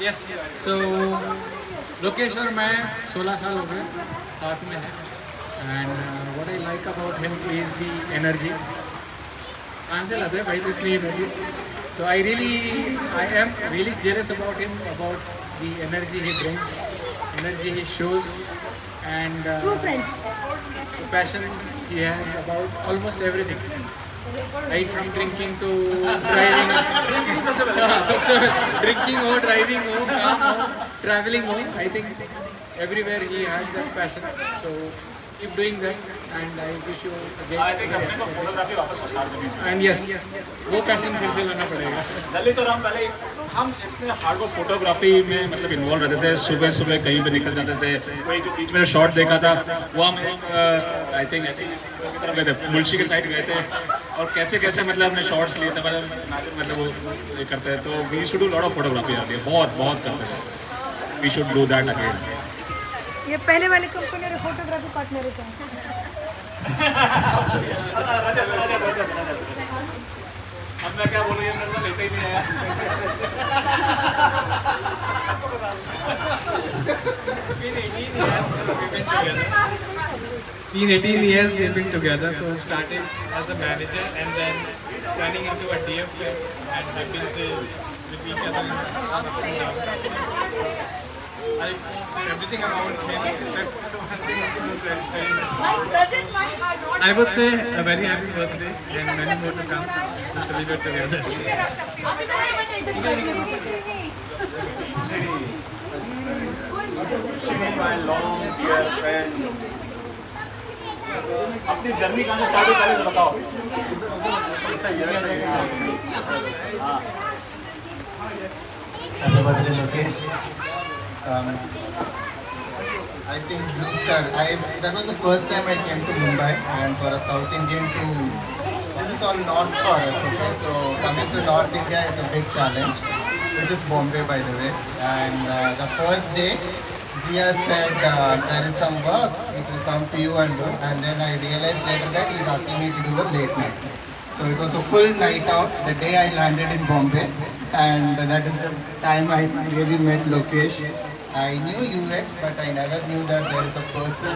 Yes so Lokesh और मैं 16 साल हो गए साथ में है and what I like about him is the energy. कहाँ से लाते हैं भाई तो इतनी energy. So I am really jealous about him about the energy he brings, energy he shows and passion he has about almost everything, right from drinking to driving. सबसे drinking हो, driving हो, काम हो, traveling हो. I think everywhere he has that passion. So keep doing that and I wish you again. I think अपने को photography वापस start करनी चाहिए. And yes, वो passion फिर से लाना पड़ेगा. ललित और हम पहले हम इतने हार्डकोर फोटोग्राफी में मतलब इन्वॉल्व रहते थे. सुबह सुबह कहीं पे निकल जाते थे. कोई जो बीच में शॉट देखा था वो हम आई थिंक ऐसी तरफ गए थे, मुल्शी के साइड गए थे और कैसे कैसे मतलब हमने शॉट्स लिए थे. मतलब वो ये करते हैं. तो we should do lot of photography आती है. बहुत बहुत करते थे. We should do that again. ये पहले वाले कंपनी में फोटोग्राफी पार्टनर था. अब मैं क्या बोलूँ, ये मेरे को लेते ही नहीं आया. Been 18 years we've been together, so started as a manager and then turning into a dear friend and have been with each other in ups and downs. Everything about him except the one thing he was very. I would say a very happy birthday and many more to come to celebrate together. My long dear friend. अपनी journey कहाँ से start हुई पहले से बताओ. Happy birthday, Lokesh. I think Blue Star. That was the first time I came to Mumbai, and for a South Indian to, this is all North for us. Okay, so coming to North India is a big challenge, which is Bombay, by the way. And the first day, Zia said there is some work. It will come to you and do. And then I realized later that he's asking me to do a late night. So it was a full night out the day I landed in Bombay, and that is the time I really met Lokesh. I knew UX, but I never knew that there is a person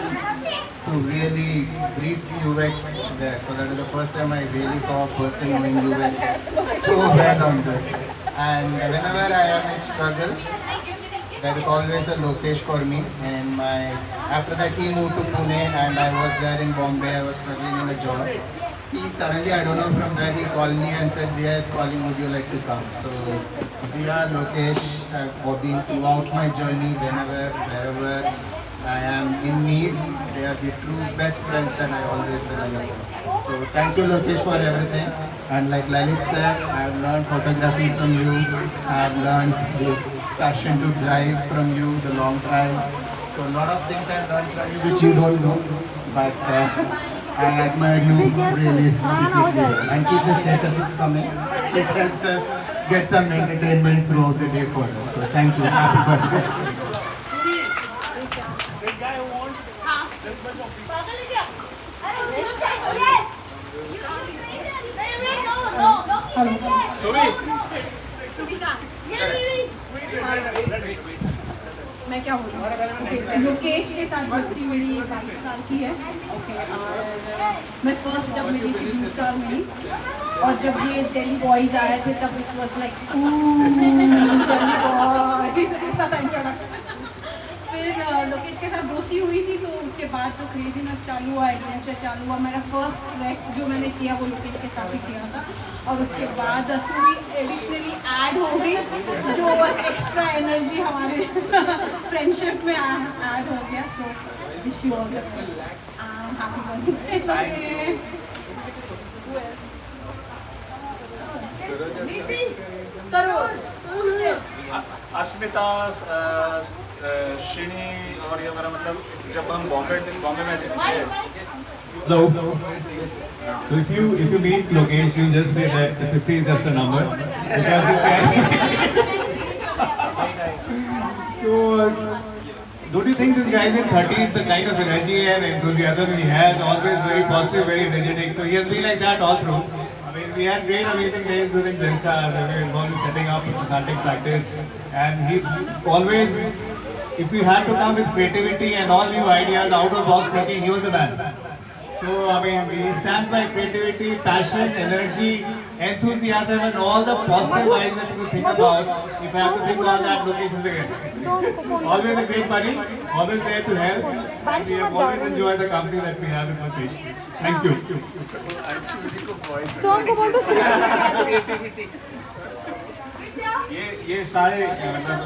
who really breathes UX there. So that is the first time I really saw a person doing UX so well on this. And whenever I am in struggle, there is always a Lokesh for me. And after that he moved to Pune and I was there in Bombay. I was struggling in a job. He suddenly, I don't know from where, he called me and said, Zia is calling, would you like to come? So Zia, Lokesh have been throughout my journey, whenever, wherever I am in need. They are the true best friends that I always remember. So thank you, Lokesh, for everything. And like Lalit said, I have learned photography from you. I have learned the passion to drive from you, the long drives. So a lot of things I have learned from you which you don't know. But I admire you really secretly. And keep the statuses coming. It helps us get some entertainment throughout the day for us. So thank you. Happy birthday. मैं क्या बोलूँ. Okay, Lokesh के साथ दोस्ती मेरी 22 साल की है. ओके, और मैं फर्स्ट जब मिली थी ब्लू स्टार में, और जब ये दिल्ली बॉयज आए थे तब it was like Delhi boys, ऐसा था इंट्रोडक्शन. फिर लोकेश के साथ दोस्ती हुई थी, तो उसके बाद जो क्रेजीनेस चालू हुआ, एडवेंचर चालू हुआ. मेरा फर्स्ट ट्रैक जो मैंने किया वो लोकेश के साथ ही किया था, और उसके बाद सूरी एडिशनली ऐड हो गई, जो एक्स्ट्रा एनर्जी हमारे फ्रेंडशिप में ऐड हो गया. So wish you all the best. Happy birthday. Asmita, Srini और ये मेरा मतलब जब हम बॉम्बे में थे. Hello. So if you meet Lokesh, you just say that the 50 is just a number. Because you can. So don't you think this guy is in 30s, the kind of energy and enthusiasm he has, always very positive, very energetic. So he has been like that all through. I mean, we had great amazing days during Jalsa. We were involved in setting up starting practice, and he always, if we had to come with creativity and all new ideas, out of box thinking, he was the man. So I mean, he stands by creativity, passion, energy, enthusiasm, and all the positive vibes that you could think about. If I have to think all that locations again, always a great buddy, always there to help. And we have always enjoyed the company that we have in Matish. Thank you. ये सारे मतलब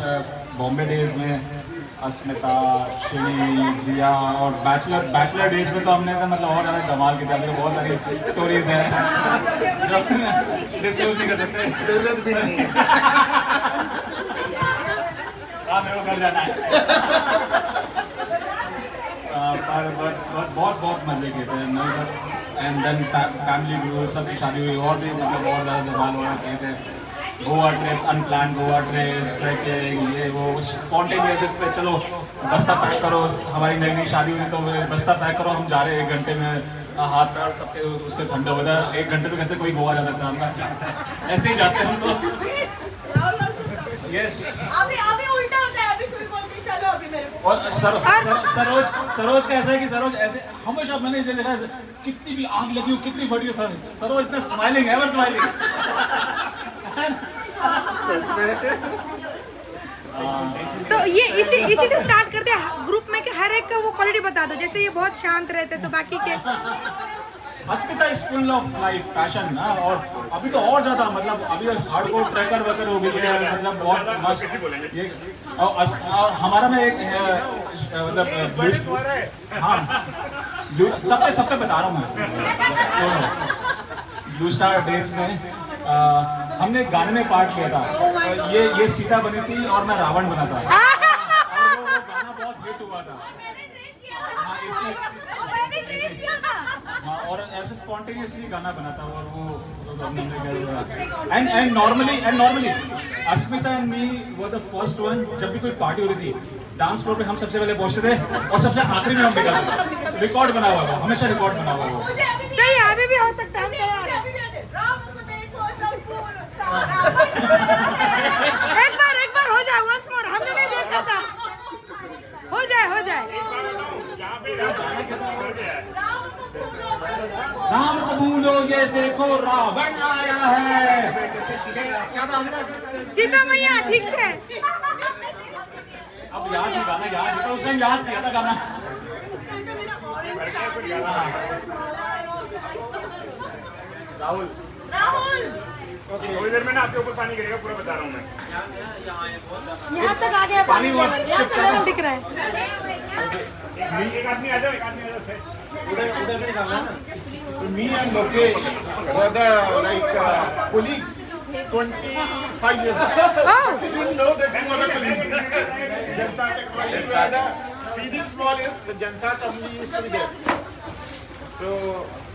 Bombay days में अस्मिता, श्री, जिया और bachelor days में तो हमने तो मतलब और ज़्यादा कमाल की थी। हमने बहुत सारी स्टोरीज हैं जो डिस्क्लोज नहीं कर सकते। जरूरत भी नहीं है। मेरे को घर जाना है। पर बहुत मजे किए थे। एंड देन फैमिली ग्रो, सबकी शादी हुई और भी मतलब और ज़्यादा धमाल वगैरह किए थे। Goa trips, unplanned Goa trips, trekking, ये वो स्पॉन्टेनियस इस पे चलो बस्ता पैक करो। हमारी नई शादी हुई तो बस्ता पैक करो, हम जा रहे हैं 1 घंटे में, हाथ पैर सबके उसके ठंडा हो जाए। 1 घंटे में कैसे कोई गोवा जा सकता है? हम जाते हैं, ऐसे ही जाते हैं हम तो। यस, अभी उल्टा होता है, अभी सुई बोलती चलो अभी मेरे को। और सरोज का ऐसा है कि सरोज ऐसे हमेशा, मैंने ये देखा है, कितनी भी आग लगी हो, कितनी बड़ी हो, सरोज इतना स्माइलिंग, एवर स्माइलिंग। तो ये इसी से स्टार्ट करते हैं ग्रुप में कि हर एक का वो क्वालिटी बता दो। जैसे ये बहुत शांत रहते तो बाकी के Asmita is full of life passion ना, और अभी तो और ज्यादा मतलब अभी हार्डकोर ट्रैकर वगैरह हो गई है, मतलब बहुत मस्त ये। और हमारा में एक मतलब हाँ सबके बता रहा हूँ मैं। ब्लू स्टार डेज में हमने गाने में पार्ट लिया था। ये सीता बनी थी और मैं रावण बना था, और वो गाना बहुत हिट हुआ था। हाँ, और ऐसे स्पॉन्टेनियसली गाना बना था, और वो and normally Asmita and me were the first one. जब भी कोई पार्टी हो रही थी, डांस फ्लोर पे हम सबसे पहले पहुंचते थे और सबसे आखिरी में हम निकलते थे। रिकॉर्ड बना हुआ था, हमेशा रिकॉर्ड बना हुआ वो। सही है, अभी भी हो सकता है, हम तैयार हैं। एक बार हो जाए, वंस मोर। हमने नहीं देखा था, हो जाए। राम कबूलो, ये देखो रावण आया है। क्या था? सीता मैया ठीक से। अब याद नहीं, गाना याद नहीं था, उस टाइम याद किया था गाना। राहुल थोड़ी देर में ना आपके ऊपर पानी गिरेगा, पूरा बता रहा हूँ मैं। यहाँ तक आ गया पानी, यहाँ से लेवल दिख रहा है। एक आदमी आ जाओ, उधर से निकालना है ना। Me and Lokesh were the colleagues 25 years back. We didn't know that we were the colleagues. Jansa Technologies were the Phoenix Mall is the Jansa company used to be there. So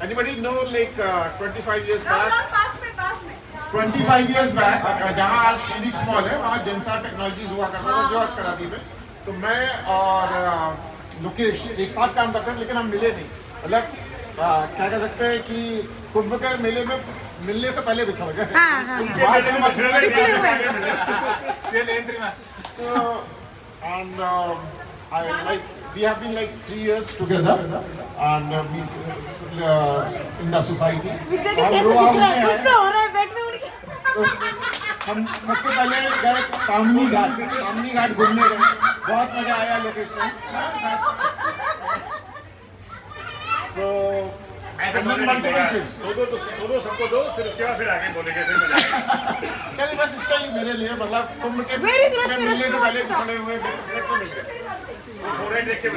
anybody know 25 years back? 25 years back जहाँ आज Phoenix Mall है, वहाँ Jansa Technologies हुआ करता था, जो आज कराती में। तो मैं और लोकेश एक साथ काम करते हैं, लेकिन हम मिले नहीं। मतलब क्या कह सकते हैं कि कुंभ के मेले में मिलने से पहले बिछड़ गए। And we have been 3 years together and in the society. हम सबसे पहले गए कामनी घाट घूमने गए, बहुत मजा आया लोकेशन। So दो सबको दो, फिर उसके बाद फिर आगे बोलेंगे, फिर मजा आएगा। चलिए बस इतना ही मेरे लिए, मतलब कुंभ के मिलने से पहले पिछड़े हुए फोटो देख के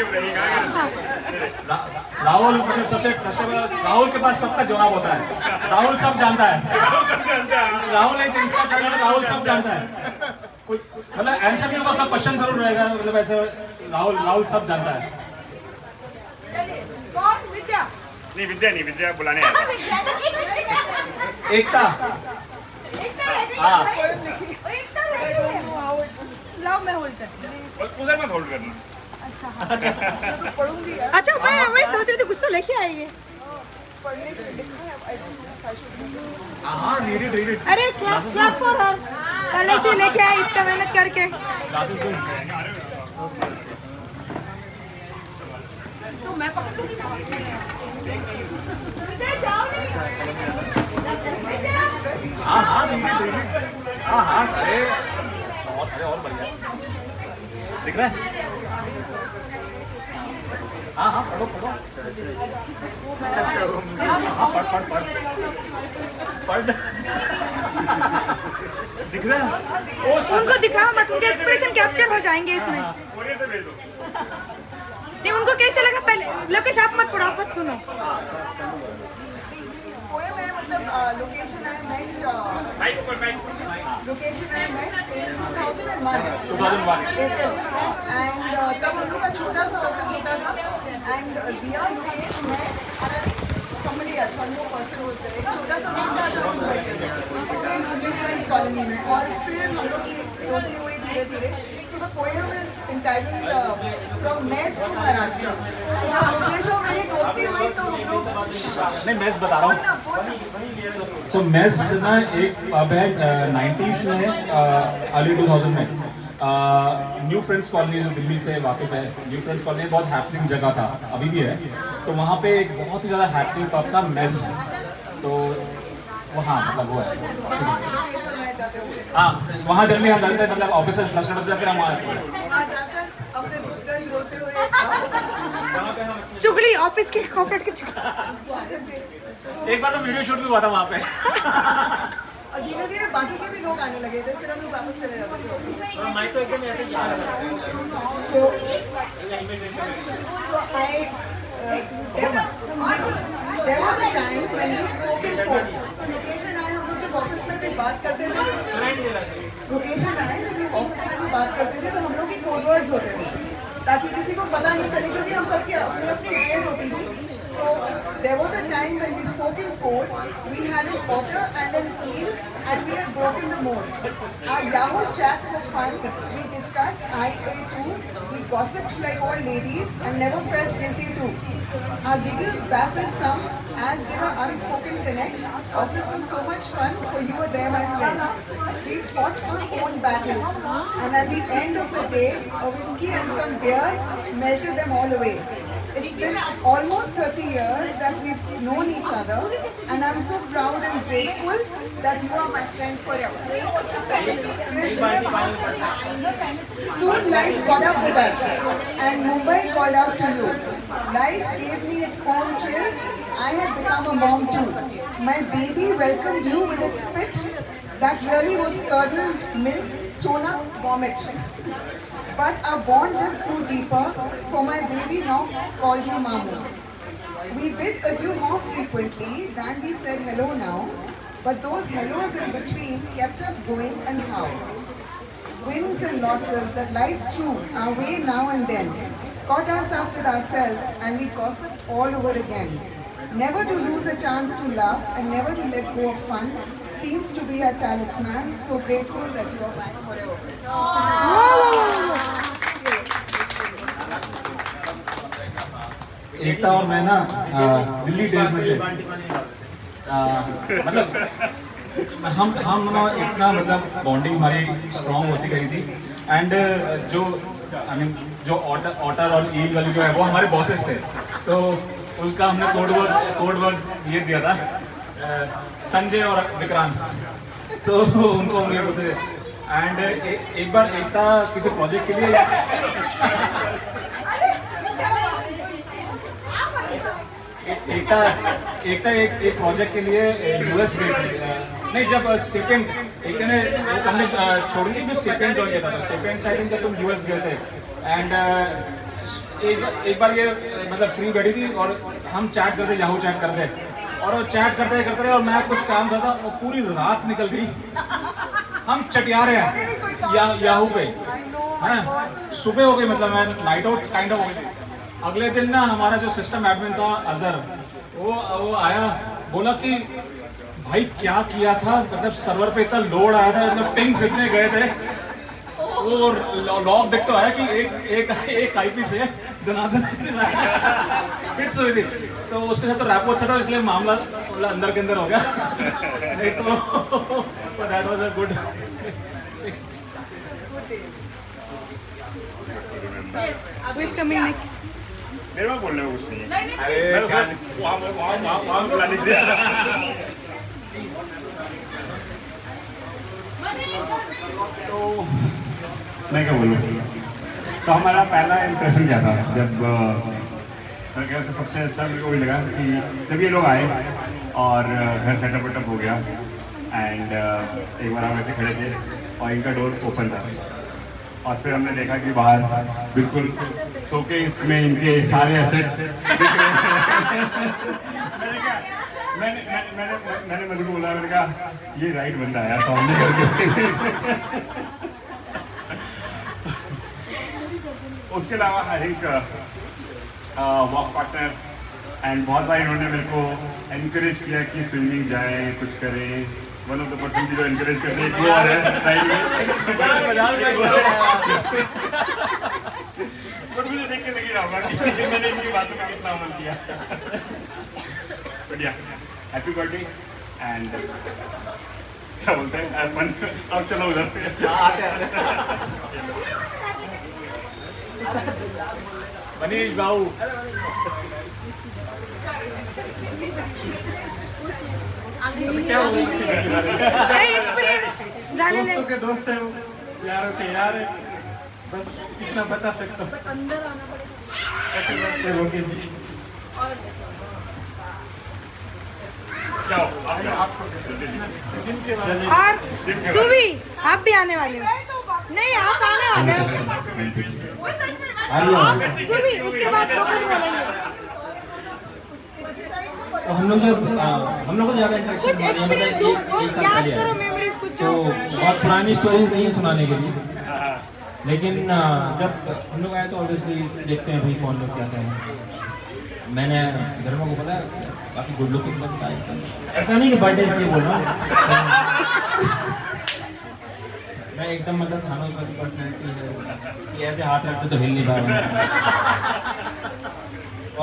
बताइए। राहुल मतलब सबसे राहुल के पास सबका जवाब होता है। राहुल सब जानता है। राहुल एक इंस्टा चैनल, राहुल सब जानता है। मतलब आंसर के पास क्वेश्चन जरूर रहेगा, मतलब ऐसे राहुल सब जानता है। नहीं विद्या बुलाने आया था। एकता मैं होल्ड उधर मत होल्ड करना। अच्छा, मैं वही सोच रही थी, कुछ तो लेके आएंगे। पढ़ने के लिखा है I don't know if I should read it. हाँ read it. अरे क्लास फॉर हर पहले से लेके आए इतना मेहनत करके। Glasses दो। तो मैं पकड़ूंगी हाँ read it. हाँ अरे और बढ़िया दिख रहा है। हाँ पढ़ो हाँ पढ़ दिख रहा है। उनको दिखाओ मत, उनके एक्सप्रेशन कैप्चर हो जाएंगे इसमें। नहीं उनको कैसे लगा पहले लोकेश आप मत पढ़ो, बस सुनो। पोएम है मतलब Lokesh and I met Lokesh and I met in 2001 April and तब हम लोग का छोटा सा ऑफिस होता था एंड जिया लोकेश मैं somebody else one more person was there एक छोटा सा रूम था जो हम बैठे थे फिर न्यू फ्रेंड्स कॉलोनी में और फिर हम लोग की दोस्ती हुई धीरे धीरे so the poem is entitled from mess to Maharashtra जब लोकेश और मेरी दोस्ती हुई तो हम लोग नहीं मेस बता रहा हूँ। सो मेस ना एक अब है 90s में अर्ली 2000 में न्यू फ्रेंड्स कॉलोनी जो दिल्ली से वाकिफ है, न्यू फ्रेंड्स कॉलोनी बहुत हैपनिंग जगह था, अभी भी है। तो वहाँ पे एक बहुत ही ज़्यादा हैपनिंग पब था मेस, तो वहाँ मतलब वो है। हाँ वहाँ जब भी हम जाते हैं मतलब ऑफिस से फ्रस्ट्रेट होते हैं फिर हम वहाँ जाकर अपने दुख दर्द रोते हुए चुगली ऑफिस के कॉर्पोरेट की चुगली। एक बार तो वीडियो शूट भी हुआ था वहाँ पे। और धीरे धीरे बाकी के भी लोग आने लगे थे फिर हम लोग वापस चले जाते थे और माइक तो एकदम ऐसे ही आ रहा है। so there was a time when we spoke in code so location आए हम लोग जब ऑफिस में भी बात करते थे लोकेशन आए जब ऑफिस में भी बात करते थे तो हम लोग के कोड वर्ड्स होते थे ताकि किसी को पता नहीं चले क्योंकि हम सबकी अपनी अपनी फेस होती थी। So there was a time when we spoke in code, we had an otter and an eel and we had broken the mold. Our Yahoo chats were fun, we discussed IA2, we gossiped like old ladies and never felt guilty too. Our giggles baffled some as did our unspoken connect. Office was so much fun for you were there my friend. We fought our own battles and at the end of the day, a whiskey and some beers melted them all away. It's been almost 30 years that we've known each other and I'm so proud and grateful that you are my friend forever. Soon life caught up with us and Mumbai called out to you. Life gave me its own thrills. I had become a mom too. My baby welcomed you with its spit that really was curdled milk, thrown up vomit. But our bond just grew deeper, for my baby now called you Mamu. We bid adieu more frequently than we said hello now, but those hellos in between kept us going and how. Wins and losses that life threw our way now and then, caught us up with ourselves and we gossiped all over again. Never to lose a chance to laugh and never to let go of fun seems to be our talisman, so grateful that you are mine forever. एकता और मैं ना Delhi days में से मतलब हम इतना मतलब bonding हमारी स्ट्रॉन्ग होती गई थी एंड जो आई मीन जो ऑटर और ईल वाली जो है वो हमारे बॉसेस थे तो उसका हमने कोड वर्ड ये दिया था संजय और विक्रांत तो उनको हम ये बोलते थे एंड एक बार एकता किसी प्रोजेक्ट के लिए एक प्रोजेक्ट के लिए यूएस गई थी नहीं जब सेकेंड एक ने हमने छोड़ी थी फिर सेकेंड ज्वाइन किया था सेकेंड साइड जब तुम यूएस गए थे एंड एक बार ये मतलब फ्री बैठी थी और हम चैट करते याहू चैट करते और चैट करते और मैं कुछ काम करता और पूरी रात निकल गई हम चटिया रहे हैं याहू पे हैं सुबह हो गई मतलब मैं नाइट आउट काइंड ऑफ हो गई अगले दिन ना हमारा जो सिस्टम एडमिन था अजहर वो आया बोला कि भाई क्या किया था मतलब सर्वर पे इतना लोड आया था मतलब पिंग्स इतने गए थे वो लॉग देख तो आया कि एक आईपी से दनादन हिट्स हुई थी, तो उसके साथ तो रैप अच्छा था, इसलिए मामला अंदर के अंदर हो गया। नहीं तो that was a good. Who is coming next? मेरे में बोलने को कुछ नहीं है। अरे वहाँ बुला लीजिए। तो मैं क्या बोलूँ, तो हमारा पहला इम्प्रेशन क्या था जब मेरे ख्याल से सबसे अच्छा मेरे को भी लगा कि जब ये लोग आए और घर सेटअप वेटअप हो गया एंड एक बार हम ऐसे खड़े थे और इनका डोर ओपन था और फिर हमने देखा कि बाहर बिल्कुल शोकेस में इनके सारे एसेट्स दिख रहे हैं। मैंने मधु को बोला, मैंने कहा ये राइट बंदा है यार सामने करके। उसके अलावा I think walk partner and बहुत बार इन्होंने मेरे को एनकरेज किया कि स्विमिंग जाए, कुछ करें। वन ऑफ द पर्सन जो एनकरेज करते हैं वो और है टाइम में। बट मुझे देख के लगी रहा होगा कि मैंने इनकी बातों का कितना अमल किया। बढ़िया, हैप्पी बर्थडे एंड क्या बोलते हैं, हैव फन। अब चलो उधर मनीष बाबू। एक्सपीरियंस जाने ले। दोस्तों के दोस्त है वो, यारों के यार है, बस इतना बता सकता हूँ। अंदर आना पड़ेगा। रोके जी। और सुभी आप भी आने वाले हो? नहीं, आप आने वाले हो। आप सुभी, उसके बाद लोकल बोलेंगे। तो हम लोग को ज़्यादा इंटरेक्शन कुछ एक्सपीरियंस दो, कुछ याद करो मेमोरीज कुछ तो जो। बहुत पुरानी स्टोरीज नहीं है सुनाने के लिए, लेकिन जब हम लोग आए तो ऑब्वियसली देखते हैं भाई कौन लोग क्या कहें। मैंने घर में को पता है काफ़ी गुड लुकिंग लगता है, ऐसा नहीं कि बर्थडे इसलिए बोल रहा हूँ। मैं एकदम मतलब खानों वाली पर्सनैलिटी है कि ऐसे हाथ रखते तो हिल नहीं पा रहा।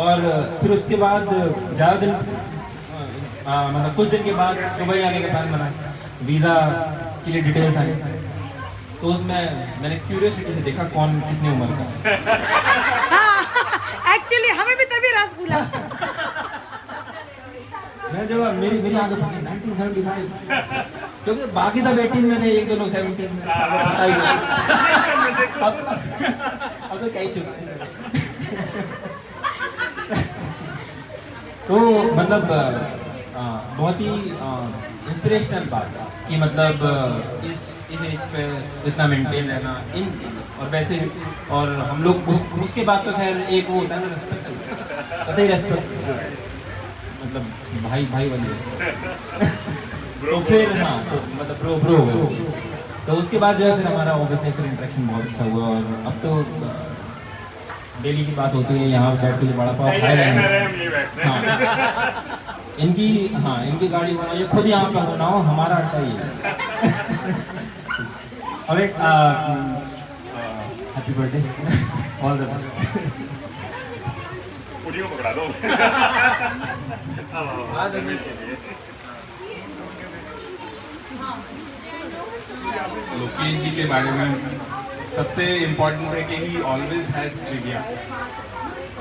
और फिर उसके बाद ज़्यादा दिन मतलब कुछ दिन के बाद दुबई आने का प्लान बना, वीज़ा के लिए डिटेल्स आई, तो उसमें मैंने क्यूरियोसिटी से देखा कौन कितनी उम्र का। एक्चुअली हमें भी तभी रस खुला। मैं जब मेरी आगे 1975, क्योंकि बाकी सब 18 में थे, एक दो लोग 70 में, पता ही नहीं। अब तो क्या ही चुका। तो मतलब बहुत ही इंस्पिरेशनल बात कि मतलब इस एज पे इतना मेंटेन रहना इन, और वैसे भी, और हम लोग उसके बाद तो खैर एक वो होता है ना रेस्पेक्ट, पता ही रेस्पेक्ट मतलब भाई वाली रेस्पेक्ट। तो फिर हाँ, तो मतलब ब्रो हो गए। तो उसके बाद जो है फिर हमारा ऑब्वियसली फिर इंटरेक्शन बहुत अच्छा हुआ, और अब तो डेली की बात होती है, यहाँ बैठ के बड़ा पाव खाए रहे हैं। हाँ, इनकी गाड़ी होना, ये खुद यहाँ पे होना हो, हमारा अड्डा ही है। और एक happy birthday, all the best. पुड़ी को पकड़ा दो। लोकेश जी के बारे में सबसे इम्पोर्टेंट है कि ही always has trivia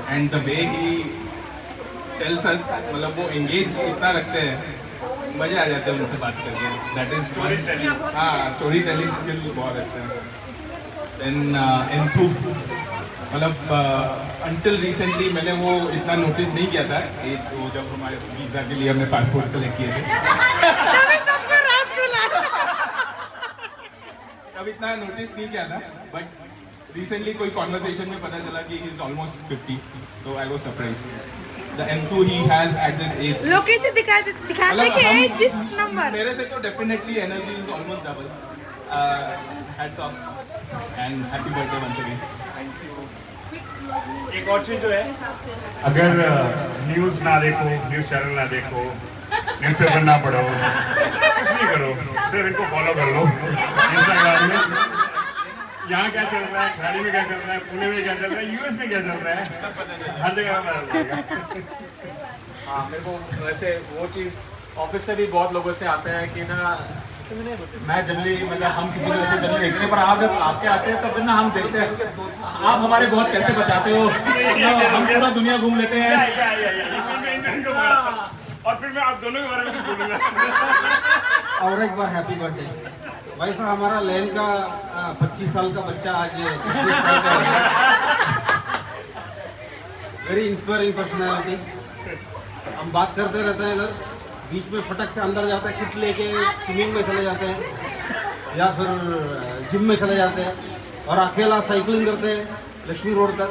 and the way he tells us, मतलब वो एंगेज इतना रखते हैं, मजे आ जाते हैं उनसे बात करके। दैट इज हाँ, स्टोरी टेलिंग स्किल बहुत अच्छा है। देन एंथू, मतलब अंटिल रिसेंटली मैंने वो इतना नोटिस नहीं किया था, एज वो जब हमारे वीज़ा के लिए हमने पासपोर्ट्स कलेक्ट किए थे तब इतना नोटिस नहीं किया था, बट रिसेंटली कोई कॉन्वर्सेशन में पता चला कि ही इज ऑलमोस्ट 50, तो I was surprised the enthu he has at this age. लोकेशन दिखाते कि एज जिस नंबर मेरे से तो definitely energy is almost double. Hats off and happy birthday once again. Thank you. एक और चीज जो है, अगर न्यूज़ ना देखो, न्यूज़ चैनल ना देखो, न्यूज़पेपर ना पढ़ो, कुछ नहीं करो, सिर्फ इनको फॉलो कर लो इंस्टाग्राम में। यहाँ क्या चल रहा है, खिलाड़ी में क्या चल रहा है, पुणे में क्या चल रहा है, यूएस में क्या चल रहा है, हर जगह पता चलेगा। हाँ, मेरे को वैसे वो चीज़ ऑफिस से भी बहुत लोगों से आता है कि ना मैं जनरली मतलब हम किसी को ऐसे जनरली देखते हैं, पर आप जब आपके आते हैं तो फिर ना हम देखते हैं आप हमारे बहुत कैसे बचाते हो, हम पूरा दुनिया घूम लेते हैं। और फिर मैं आप दोनों के बारे में कुछ बोलूँगा। और एक बार हैप्पी बर्थडे। वैसा हमारा लेन का 25 साल का बच्चा आज 26 साल का है। Very inspiring personality. हम बात करते रहते हैं इधर, बीच में फटक से अंदर जाते हैं, किट लेके स्विमिंग में चले जाते हैं या फिर जिम में चले जाते हैं और अकेला साइकिलिंग करते हैं लक्ष्मी रोड तक।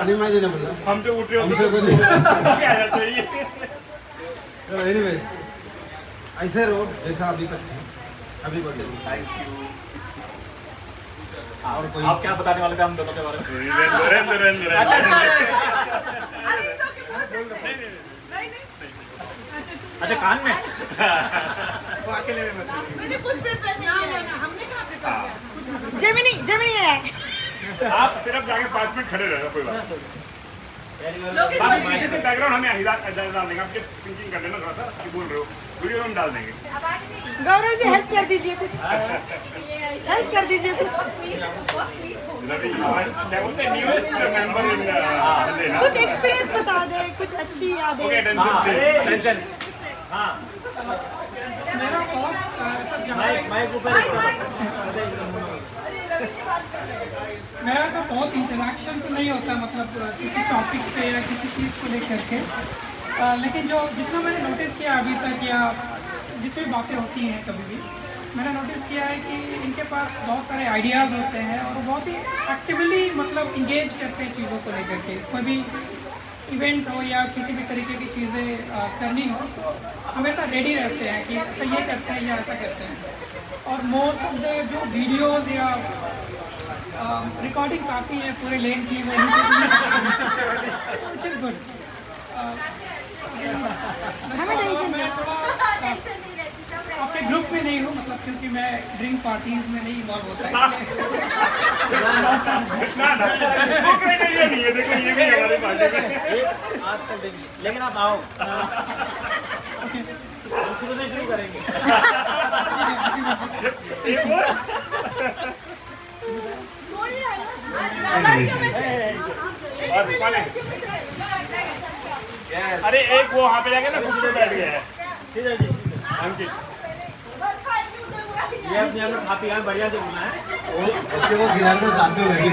अनइमेजिनेबल। हम तो उठ रहे हमसे तो नहीं एनीवेज, ऐसे रहो जैसा अभी तक है। अभी बर्थडे। Thank you. और कोई आप क्या बताने वाले थे हम दोनों के बारे में? अच्छा, कान में अकेले में मैंने कुछ प्रिपेयर नहीं किया। हमने कहाँ प्रिपेयर किया? जेमिनी है। आप सिर्फ जाके 5 मिनट खड़े रहना, कोई बात नहीं। पीछे से बैकग्राउंड हमें डाल देंगे, आप सिंकिंग कर लेना थोड़ा सा, कि बोल रहे हो वीडियो में हम डाल देंगे। गौरव जी हेल्प कर दीजिए कुछ, हेल्प कर दीजिए कुछ। कुछ एक्सपीरियंस बता दे, कुछ अच्छी यादें। टेंशन। हाँ, मेरा बहुत मेरा ऐसा बहुत इंटरेक्शन तो नहीं होता, मतलब किसी टॉपिक पे या किसी चीज़ को लेकर के, लेकिन जो जितना मैंने नोटिस किया अभी तक या जितनी बातें होती हैं कभी भी, मैंने नोटिस किया है कि इनके पास बहुत सारे आइडियाज़ होते हैं और बहुत ही एक्टिवली मतलब इंगेज करते हैं चीज़ों को लेकर के। कोई भी इवेंट हो या किसी भी तरीके की चीज़ें करनी हो तो हमेशा रेडी रहते हैं कि अच्छा ये करते हैं या ऐसा करते हैं। और मोस्ट ऑफ द जो वीडियोज़ या रिकॉर्डिंग्स आती हैं पूरे लेन की, वो विच इज़ गुड। मैं थोड़ा आपके ग्रुप में नहीं हूँ, मतलब क्योंकि मैं ड्रिंक पार्टीज में नहीं इन्वॉल्व होता है, लेकिन आप आओ, शुरू से शुरू करेंगे। अरे एक वो वहाँ पे जाके ना कुछ बैठ गया है। ठीक है जी, अंकित ये अपने आप में खा पी बढ़िया से घुमा है। बच्चे को गिरा तो साथ में बैठी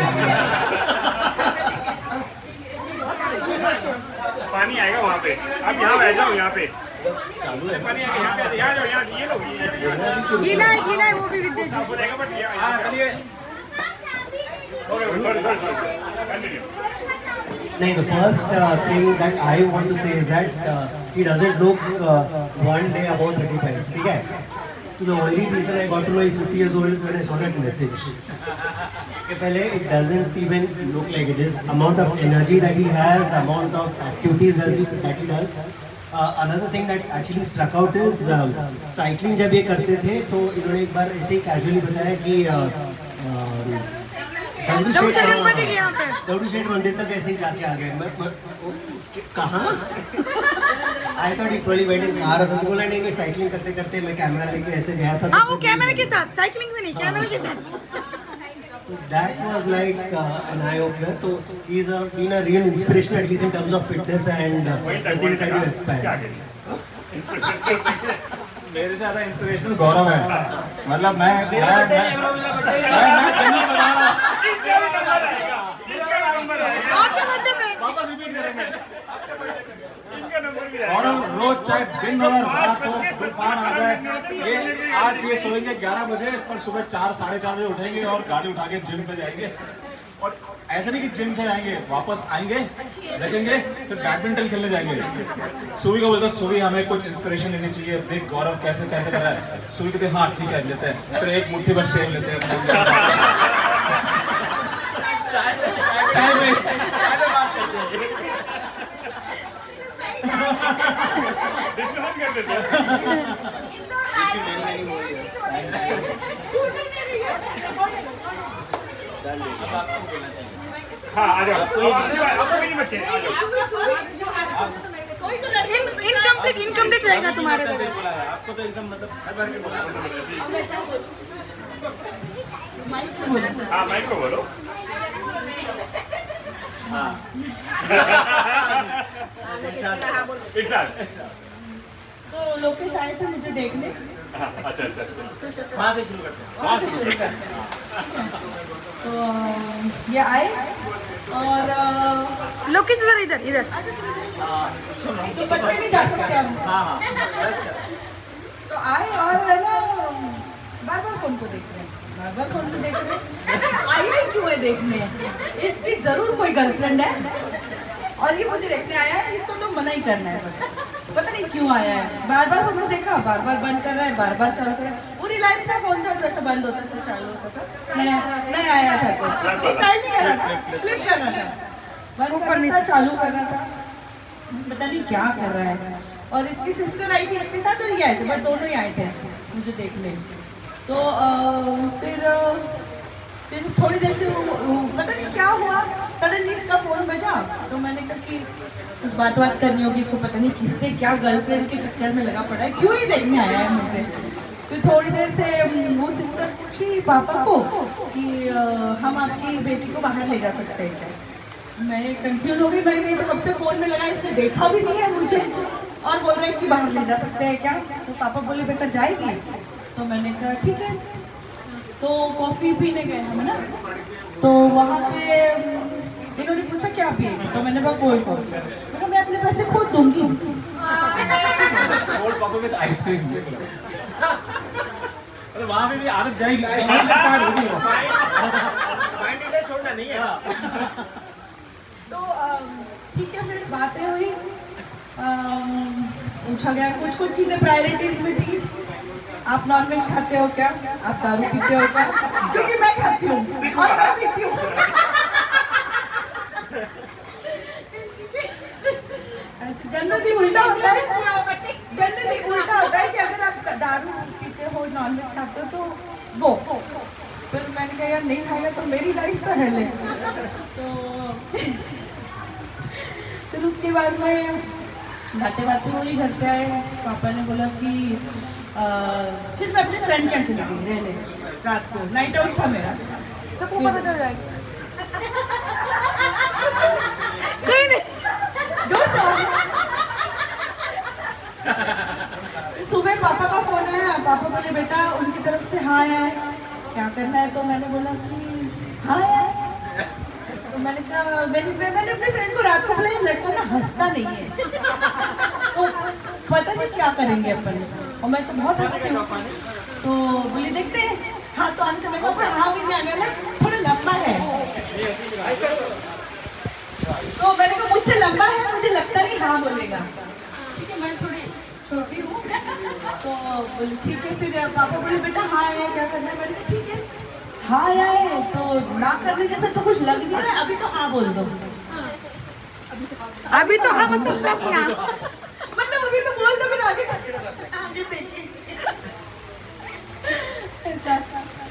पानी आएगा वहाँ पे, आप यहाँ बैठ जाओ, यहाँ पे पानी आएगा, यहाँ पे, यहाँ जाओ, यहाँ ये लो, गीला है वो भी विद्या जी। आपको देगा, बट हाँ चलिए। Continue. No, the first thing that I want to say is that he doesn't look one day about 35. ठीक है? So the only reason I got to know he's 50 years old is when I saw that message. इसके पहले it doesn't even look like it is. Amount of energy that he has, amount of activities that he does. Another thing that actually struck out is cycling जब ये करते थे तो इन्होंने एक बार ऐसे ही casually बताया कि दौड़ू शेठ मंदिर तक ऐसे ही जाके आ गए। मैं कहाँ? I thought it probably went in car और समथिंग। बोला नहीं, साइकिलिंग करते करते मैं कैमरा लेके ऐसे गया था। हाँ, वो कैमरे के साथ, साइकिलिंग में नहीं, कैमरे के साथ। So that was like an eye opener. So he's been a real inspiration, at least in terms of fitness and the things that you aspire. मेरे से ज़्यादा इंस्पिरेशनल गौरव है। मतलब मैं वापस रिपीट करेंगे। गौरव रोज चाहे दिन हो और रात हो, तूफान आ जाए, ये आज ये सोएंगे 11 बजे, पर सुबह 4 साढ़े 4 बजे उठेंगे और गाड़ी उठा के जिम पे जाएंगे। और ऐसा नहीं कि जिम से आएंगे, वापस आएंगे, देखेंगे, फिर बैडमिंटन खेलने जाएंगे। सुवी को बोलते सुवी हमें कुछ इंस्पिरेशन लेनी चाहिए, देख गौरव कैसे कैसे कर रहा है। सुवी कहते हाँ ठीक है लेते हैं, फिर एक मुट्ठी भर सेब लेते हैं। चाय में बात करते हैं, डिस्कशन कर देते हैं। हाँ आ जाओ, आपको नहीं बच्चे आ जाओ। इनकम्प्लीट रहेगा तुम्हारे घर। आपको तो एकदम मतलब हर बार के हाँ माइक को बोलो। इरशाद। तो लोकेश आए थे मुझे देखने। अच्छा अच्छा अच्छा। वहाँ से शुरू करते हैं। वहाँ से शुरू करते हैं। तो ये आए और लोकेश इधर इधर इधर। तो बच्चे नहीं जा सकते हम। तो आए और है ना बार बार फोन को देख रहे हैं, बार बार फोन को देख रहे हैं। आया ही क्यों है देखने? इसकी जरूर कोई गर्लफ्रेंड है और ये मुझे देखने आया है, इसको तो मना ही करना है बस। पता नहीं क्यों आया है, बार बार हमने देखा, बार बार बंद कर रहा है, बार बार चालू कर रहा है। पूरी लाइन से फोन था, जैसे बंद होता था चालू होता था, नहीं आया था तो स्टाइल नहीं कर रहा था, फ्लिप कर रहा था, बंद कर रहा था, चालू कर रहा था, पता नहीं क्या कर रहा है। और इसकी सिस्टर आई थी इसके साथ और ये आए थे, बट दोनों ही आए थे मुझे देखने। तो फिर थोड़ी देर से पता नहीं क्या हुआ, सडनली इसका फोन बजा। तो मैंने कहा कि कुछ बात करनी होगी, इसको पता नहीं किससे क्या गर्लफ्रेंड के चक्कर में लगा पड़ा है, क्यों ही देखने आया है मुझे। फिर थोड़ी देर से वो सिस्टर पूछी पापा को कि हम आपकी बेटी को बाहर ले जा सकते हैं क्या? मैं कंफ्यूज हो गई, मैंने तो कब से फोन में लगा, इसने देखा भी नहीं है मुझे और बोल रहे हैं कि बाहर ले जा सकते हैं क्या? तो पापा बोले बेटा जाएगी? तो मैंने कहा ठीक है। तो कॉफ़ी पीने गए हम, है ना? तो वहाँ पे इन्होंने पूछा क्या पिएगा? तो मैंने कहा कोल्ड कॉफ़ी। मैं अपने पैसे खुद दूंगी। Cold coffee with ice cream. अरे वहाँ पे भी आदत जाएगी, स्टार्ट होगी। माइंड इधर छोड़ना नहीं है। तो ठीक है, फिर बातें हुई, पूछा गया कुछ चीज़ें प्रायोरिटीज में थी। आप नॉनवेज खाते हो क्या? आप दारू पीते हो क्या? क्योंकि मैं खाती हूँ और मैं पीती हूँ। जनरली उल्टा होता है, कि अगर आप दारू पीते हो, नॉनवेज खाते हो तो वो। फिर मैंने कहा यार नहीं खाएगा तो मेरी लाइफ तो है ले। तो फिर उसके बाद में बातें हुई, घर पे आए, पापा ने बोला कि फिर मैं अपने फ्रेंड के यहाँ चली गई रहने रात को, नाइट आउट था मेरा। सबको पता चल जाएगा। कहीं नहीं जो सुबह पापा का फोन आया, पापा बोले बेटा उनकी तरफ से हाँ आया है, क्या करना है? तो मैंने बोला कि हाँ आया है। तो मैंने कहा मैंने अपने फ्रेंड को रात को बोला ये लड़का ना हंसता नहीं है, तो पता नहीं क्या करेंगे अपन, और मैं तो बहुत हंसती हूँ। तो बोले देखते हैं। हाँ तो आने से मैं कहा हाँ भी नहीं आने वाला, थोड़ा लंबा है। तो मैंने कहा मुझसे लंबा है, मुझे लगता नहीं हाँ बोलेगा। ठीक है, मैं थोड़ी छोटी हूँ। तो बोले ठीक है। फिर पापा बोले बेटा हाँ आया, क्या करना है? मैंने कहा ठीक है हाँ आया है, तो ना करने जैसे तो कुछ लग नहीं रहा है, अभी तो हाँ बोल दो। अभी तो हाँ मतलब अभी तो बोल दो, फिर आगे देखेंगे।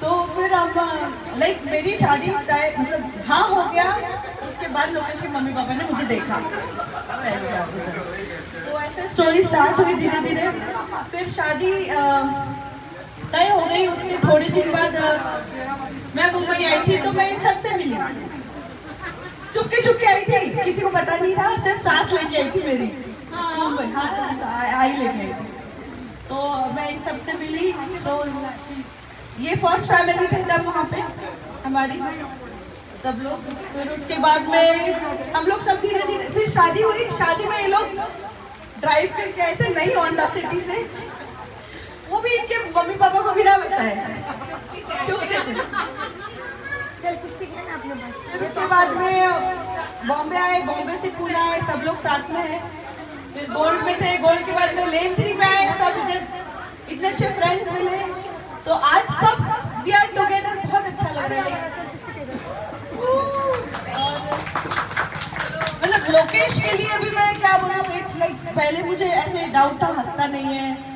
तो फिर अब लाइक मेरी शादी मतलब हाँ हो गया, उसके बाद लोकेश के मम्मी पापा ने मुझे देखा। तो ऐसे स्टोरी स्टार्ट हुई धीरे धीरे। फिर शादी तय हो गई। उसके थोड़े दिन बाद मैं मुंबई आई थी, तो मैं इन सबसे मिली, चुपके आई थी, किसी को पता नहीं था, सिर्फ सास लेके आई थी मेरी मुंबई। हाँ आई लेके आई थी। तो मैं इन सबसे मिली। तो ये फर्स्ट फैमिली थे तब वहाँ पे हमारी सब लोग। फिर उसके बाद में हम लोग सब धीरे धीरे, फिर शादी हुई। शादी में ये लोग ड्राइव करके आए थे नई होंडा सिटी से, वो भी इनके मम्मी पापा को भी ना पता है। फिर उसके बाद में बॉम्बे आए, बॉम्बे से पुणे आए, सब लोग साथ में हैं। फिर गोल्ड में थे, गोल्ड के बाद में लेन 3 में आए, सब इधर इतने अच्छे फ्रेंड्स मिले। सो आज सब वी आर टुगेदर, बहुत अच्छा लग रहा है। मतलब लोकेश के लिए भी मैं क्या बोलूँ, इट्स लाइक पहले मुझे ऐसे डाउट था, हंसता नहीं है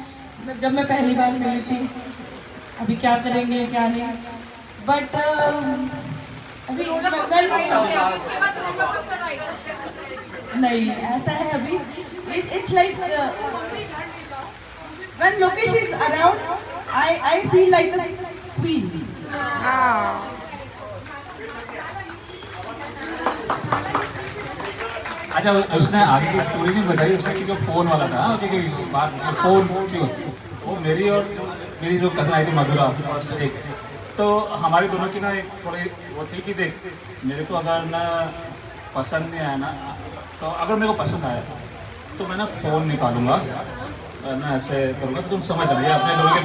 जब मैं पहली बार मिली थी, अभी क्या करेंगे क्या नहीं, बट अभी नहीं ऐसा है अभी it's like when Lokesh is around I feel like a queen. अच्छा उसने आगे की स्टोरी नहीं बताई उसमें कि जो फोन वाला था कि बात फोन क्यों वो मेरी और मेरी जो कज़न आई थी मधुरा एक तो हमारी दोनों की ना एक थोड़ी वो थी कि देख मेरे को अगर ना पसंद नहीं आया ना तो अगर मेरे को पसंद आया तो मैं ना फ़ोन निकालूंगा ना ऐसे करूँगा तो तुम समझ रही अपने दोनों के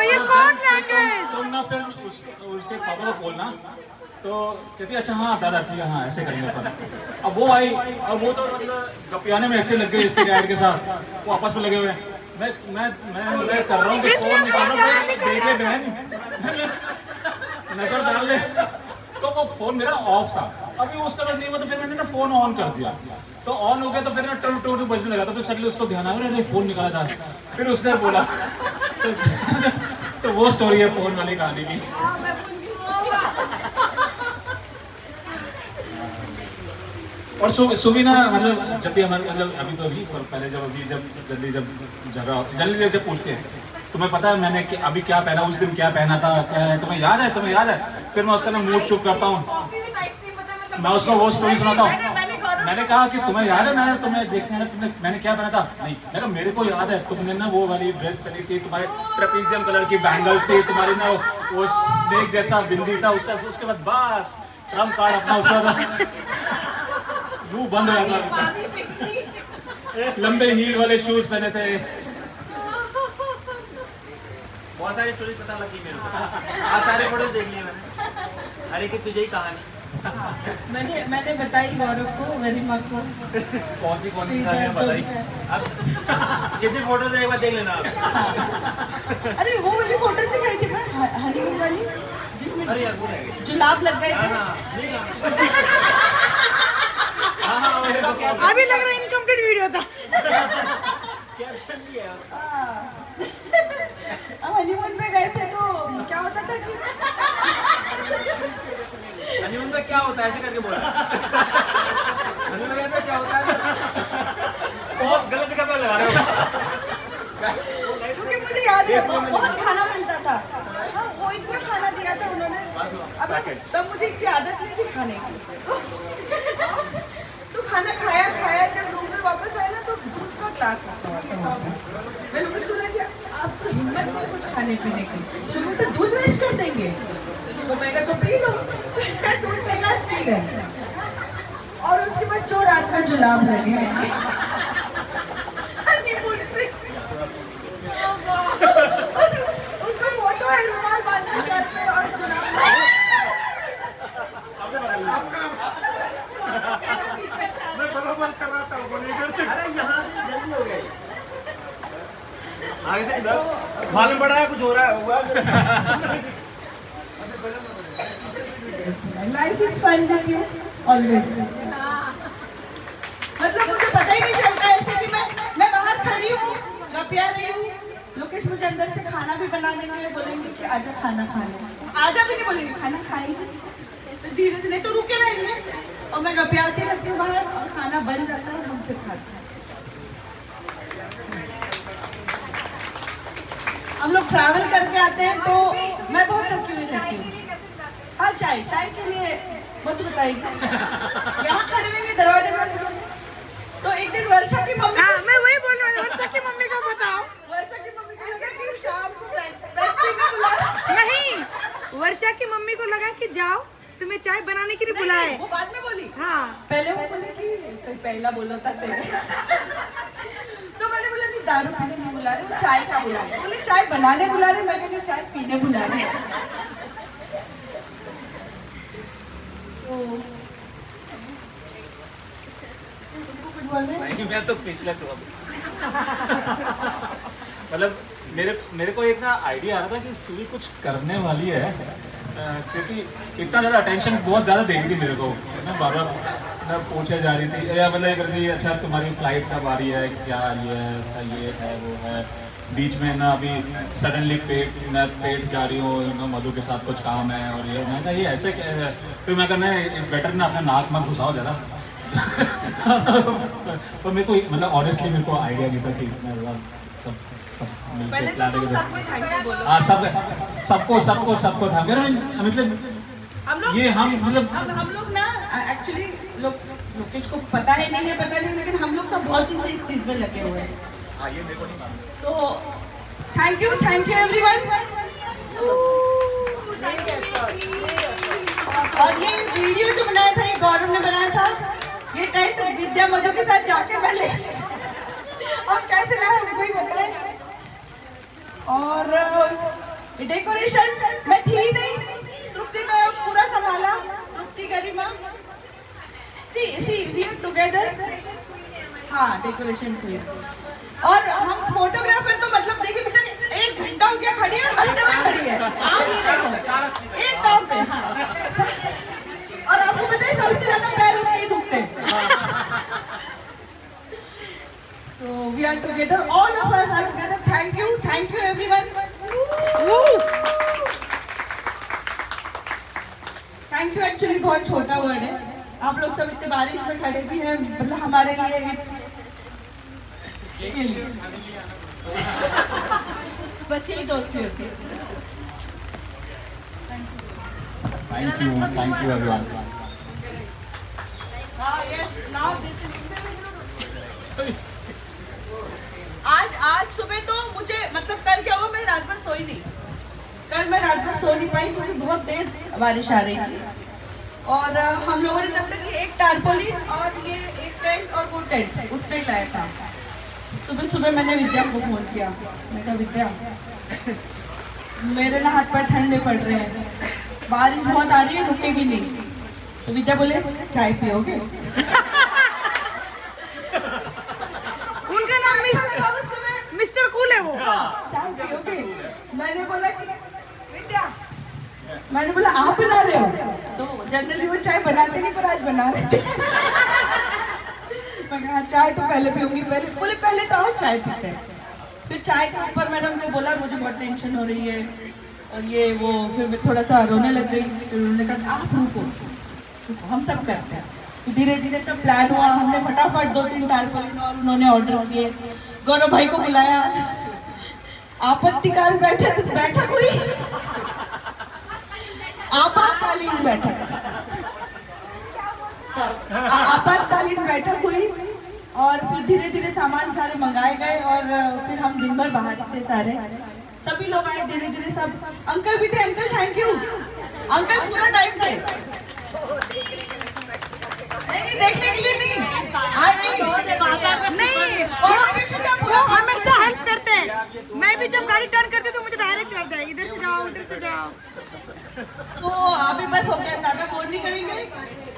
ये कौन लैंग्वेज तुम ना फिर उसके पापा को बोलना तो कहती अच्छा हाँ दादा ठीक है हाँ ऐसे करेंगे अपन अब वो आई अब वो तो मतलब गपियाने में ऐसे लग गए इसके डैड के साथ वो आपस में लगे हुए मैं कर रहा हूँ कि फोन निकाल रहा हूँ देख ले बहन नजर डाल ले तो वो फोन मेरा ऑफ था अभी उसका बस नहीं हुआ तो फिर मैंने ना फोन ऑन कर दिया तो ऑन हो गया तो फिर ना टू टू बजने लगा तो फिर सडनली उसको ध्यान आया अरे फोन निकाला था फिर उसने बोला तो वो स्टोरी है फोन वाली कहानी की और सुबह ना मतलब जब भी हमारे मतलब अभी तो अभी और पहले जब जल्दी जब पूछते हैं तुम्हें पता है मैंने अभी क्या पहना उस दिन क्या पहना था क्या है तुम्हें याद है फिर मैं उसका ना मूड चुप करता हूँ मैं उसको वो स्टोरी सुनाता हूँ मैंने कहा कि तुम्हें याद है मैंने तुम्हें देखने का मैंने क्या पहना था नहीं मैं कहा मेरे को याद है तुमने ना वो वाली ड्रेस पहनी थी तुम्हारे ट्रेपेजियम कलर की बैंगल थी तुम्हारी ना वो स्नेक जैसा बिंदी था उसके बाद बस ट्रम्प कार्ड अपना उसका मुंह बंद हो जाता लंबे हील वाले शूज पहने थे बहुत सारी स्टोरी पता लगी मेरे को आज सारे फोटोज देख लिए मैंने हर एक के पीछे ही कहानी मैंने बताई गौरव को मेरी माँ को कौन सी कहानी बताई अब जितनी फोटोज एक बार देख लेना आप अरे वो वाली फोटो दिखाई थी मैं हनीमून वाली जिसमें जुलाब लग गए थे अभी लग रहा है इनकम्प्लीट वीडियो था हम हनीमून पे गए थे तो क्या होता था कि हनीमून में क्या होता है ऐसे करके बोला हनीमून में क्या होता है बहुत गलत जगह पे लगा रहे हो क्योंकि मुझे याद है बहुत खाना मिलता था वो इतना खाना दिया था उन्होंने अब तब मुझे इतनी आदत नहीं थी खाने की तो खाना खाया जब रूम में वापस आया ना तो दूध का ग्लास मैंने कुछ बोला कि आप तो हिम्मत नहीं कुछ खाने पीने की तो लोग तो दूध वेस्ट कर देंगे तो मैं कहा तो पी लो दूध का ग्लास पी गए और उसके बाद जो रात में जुलाब लगे उनका फोटो है रुमाल बांध के सर पे और जुलाब मैं बराबर कर रहा था वो नहीं करते अरे यहाँ से जल्दी हो गई आगे से इधर मालूम पड़ रहा है कुछ हो रहा है हुआ life is fun with you always मतलब मुझे पता ही नहीं चलता ऐसे कि मैं बाहर खड़ी हूँ मैं प्यार रही हूँ लोकेश मुझे अंदर से खाना भी बना देंगे बोलेंगे कि आजा खाना खा ले आजा भी नहीं बोलेंगे खाना खाएंगे तो धीरे से नहीं तो रुके रहेंगे और मैं गपियाती रहती हूँ बाहर और खाना बन जाता है हम फिर खाते हैं हम लोग ट्रैवल करके आते हैं तो मैं बहुत थकी हुई रहती हूँ हाँ चाय के लिए मत बताइए यहाँ खड़े हुए दरवाजे पर तो एक दिन वर्षा की मम्मी मैं वही बोल रही हूँ वर्षा की मम्मी को बताओ वर्षा की मम्मी को लगा कि शाम को बुला नहीं वर्षा की मम्मी को लगा कि जाओ तुम्हें चाय बनाने के लिए बुलाए वो बाद में बोली हाँ पहले वो बोली कि कोई पहला बोला था तो मैंने बोला नहीं दारू पीने नहीं बुला रहे वो चाय का बुला रहे बोले चाय बनाने बुला रहे मैं कहती चाय पीने बुला रहे नहीं मैं तो पिछले मतलब मेरे को एक ना आइडिया आ रहा था कि सुई कुछ करने वाली है क्योंकि इतना ज़्यादा अटेंशन बहुत ज़्यादा दे रही थी मेरे को ना बार बार पूछे जा रही थी या मतलब कर रही अच्छा तुम्हारी फ्लाइट कब आ रही है क्या ये है अच्छा ये है वो है बीच में ना अभी सडनली मैं पेट जा रही हूँ, मधु के साथ कुछ काम है और ये मैं कहा ये ऐसे क्या है, फिर मैं कहना इस बेटर ना अपना नाक मत घुसाओ ज़्यादा। तो मेरे को मतलब ऑनेस्टली मेरे को आइडिया नहीं था कि इतना सब हाँ सबको था मतलब ये हम लोग ना एक्चुअली लोकेश को पता है नहीं है पता नहीं, लेकिन हम लोग सब बहुत दिन से इस चीज में लगे हुए हैं। So thank you everyone. और ये वीडियो जो बनाया था ये गौरव ने बनाया था, ये टाइम विद्या मधु के साथ जाके पहले और कैसे लगा हमको ही बताए। और डेकोरेशन मैं थी नहीं, तृप्ति ने पूरा संभाला, तृप्ति गरिमा सी वी आर टुगेदर। हाँ डेकोरेशन थी। और हम फोटोग्राफर तो मतलब देखिए बेचारे 1 घंटा हो गया खड़ी है और हंसते हुए खड़ी है। आप ये देखो एक टॉप पे। हाँ और आपको पता है सबसे ज्यादा पैर उसके ही दुखते हैं। So we are together, all of us are together. Thank you everyone. Thank you actually बहुत छोटा वर्ड है। आप लोग सब इतने बारिश में खड़े भी हैं, मतलब हमारे लिए बस यही दोस्ती होती है। Thank you everyone. Yes, now this is आज सुबह तो मुझे मतलब कल क्या हुआ, मैं रात भर सोई नहीं। कल मैं रात भर सो नहीं पाई क्योंकि बहुत तेज बारिश आ रही थी। और हम लोगों ने तब तक एक टारपोलिन और ये एक टेंट और वो टेंट उतना ही लाया था। सुबह मैंने विद्या को फोन किया, मैं कहा विद्या मेरे ना हाथ पैर ठंडे पड़ रहे हैं, बारिश बहुत आ रही है, रुकेगी नहीं। तो विद्या बोले चाय पियोगे? उनका नाम मिस्टर कूल है वो। चाय पियोगे? मैंने बोला कि विद्या, मैंने बोला आप बना रहे हो? तो जनरली वो चाय बनाते नहीं पर आज बना रहे थे। मैं कहा चाय तो पहले पीऊंगी, पहले तो आओ चाय पीते हैं। फिर चाय के ऊपर मैंने उनको बोला मुझे बहुत टेंशन हो रही है और ये वो, फिर मैं थोड़ा सा रोने लग गई। फिर उन्होंने कहा आप रुको, हम सब करते हैं। धीरे धीरे सब प्लान हुआ, हमने फटाफट 2-3 टारपोलिन और उन्होंने ऑर्डर किए, गौरव भाई को बुलाया। आपत्तिकाल बैठक हुई, आपातकालीन बैठक हुई और फिर धीरे धीरे सामान सारे मंगाए गए और फिर हम दिन भर बाहर थे सारे, सभी लोग आए धीरे धीरे सब। अंकल भी थे, अंकल थैंक यू, अंकल पूरा टाइम थे। नहीं देखने के लिए नहीं, वो हमेशा हेल्प करते हैं। मैं भी जब गाड़ी टर्न करती तो मुझे डायरेक्ट करते हैं इधर से जाओ उधर से जाओ। तो अभी बस हो गया, ज्यादा बोर नहीं करेंगे।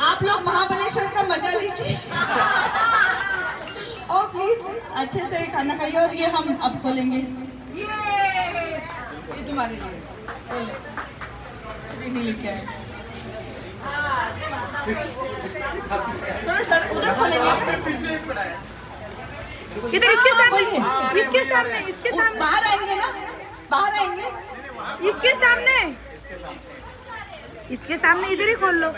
आप लोग महाबलेश्वर का मजा लीजिए और प्लीज अच्छे से खाना खाइए। और ये हम अब खोलेंगे, ये तुम्हारे लिए नहीं लेके आए। थोड़ा उधर खोलेंगे, इधर इसके सामने बाहर आएंगे ना, बाहर आएंगे इसके सामने इधर ही खोल लो।